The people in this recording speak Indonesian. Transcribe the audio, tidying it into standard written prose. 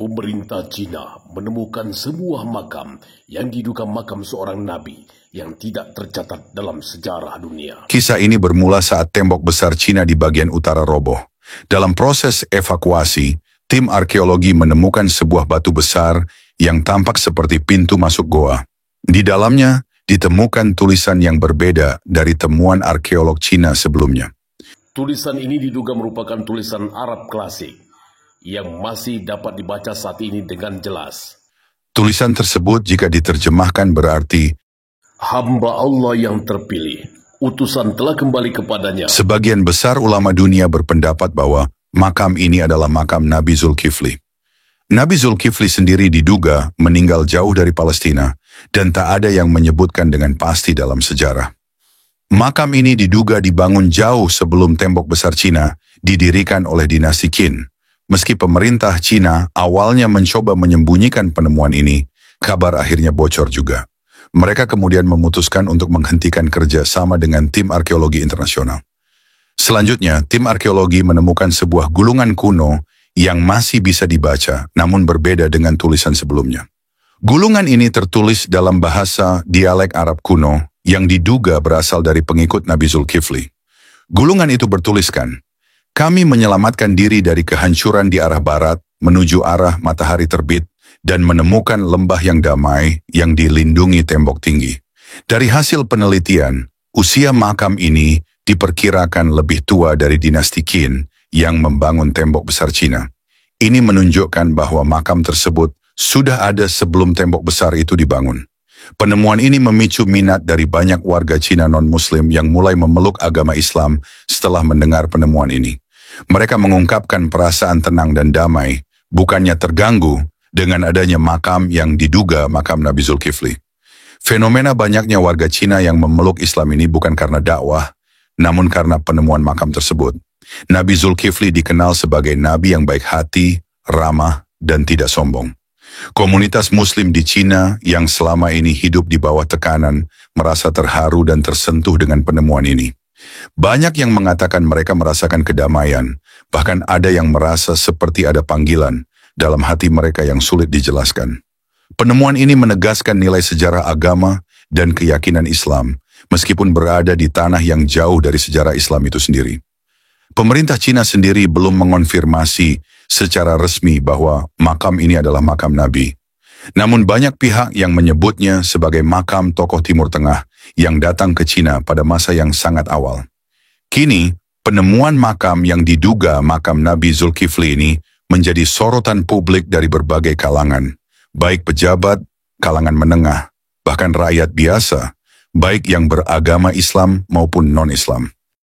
Pemerintah Cina menemukan sebuah makam yang diduga makam seorang nabi yang tidak tercatat dalam sejarah dunia. Kisah ini bermula saat tembok besar Cina di bagian utara roboh. Dalam proses evakuasi, tim arkeologi menemukan sebuah batu besar yang tampak seperti pintu masuk goa. Di dalamnya ditemukan tulisan yang berbeda dari temuan arkeolog Cina sebelumnya. Tulisan ini diduga merupakan tulisan Arab klasik yang masih dapat dibaca saat ini dengan jelas. Tulisan tersebut jika diterjemahkan berarti, "Hamba Allah yang terpilih, utusan telah kembali kepadanya." Sebagian besar ulama dunia berpendapat bahwa makam ini adalah makam Nabi Zulkifli. Nabi Zulkifli sendiri diduga meninggal jauh dari Palestina dan tak ada yang menyebutkan dengan pasti dalam sejarah. Makam ini diduga dibangun jauh sebelum tembok besar Cina didirikan oleh dinasti Qin. Meski pemerintah Cina awalnya mencoba menyembunyikan penemuan ini, kabar akhirnya bocor juga. Mereka kemudian memutuskan untuk menghentikan kerja sama dengan tim arkeologi internasional. Selanjutnya, tim arkeologi menemukan sebuah gulungan kuno yang masih bisa dibaca, namun berbeda dengan tulisan sebelumnya. Gulungan ini tertulis dalam bahasa dialek Arab kuno yang diduga berasal dari pengikut Nabi Zulkifli. Gulungan itu bertuliskan, "Kami menyelamatkan diri dari kehancuran di arah barat menuju arah matahari terbit dan menemukan lembah yang damai yang dilindungi tembok tinggi. Dari hasil penelitian, usia makam ini diperkirakan lebih tua dari dinasti Qin yang membangun tembok besar Cina. Ini menunjukkan bahwa makam tersebut sudah ada sebelum tembok besar itu dibangun." Penemuan ini memicu minat dari banyak warga Cina non-Muslim yang mulai memeluk agama Islam setelah mendengar penemuan ini. Mereka mengungkapkan perasaan tenang dan damai, bukannya terganggu dengan adanya makam yang diduga makam Nabi Zulkifli. Fenomena banyaknya warga Cina yang memeluk Islam ini bukan karena dakwah, namun karena penemuan makam tersebut. Nabi Zulkifli dikenal sebagai nabi yang baik hati, ramah, dan tidak sombong. Komunitas Muslim di Cina yang selama ini hidup di bawah tekanan merasa terharu dan tersentuh dengan penemuan ini. Banyak yang mengatakan mereka merasakan kedamaian, bahkan ada yang merasa seperti ada panggilan dalam hati mereka yang sulit dijelaskan. Penemuan ini menegaskan nilai sejarah agama dan keyakinan Islam, meskipun berada di tanah yang jauh dari sejarah Islam itu sendiri. Pemerintah Cina sendiri belum mengonfirmasi secara resmi bahwa makam ini adalah makam Nabi. Namun banyak pihak yang menyebutnya sebagai makam tokoh Timur Tengah yang datang ke Cina pada masa yang sangat awal. Kini, penemuan makam yang diduga makam Nabi Zulkifli ini menjadi sorotan publik dari berbagai kalangan, baik pejabat, kalangan menengah, bahkan rakyat biasa, baik yang beragama Islam maupun non-Islam.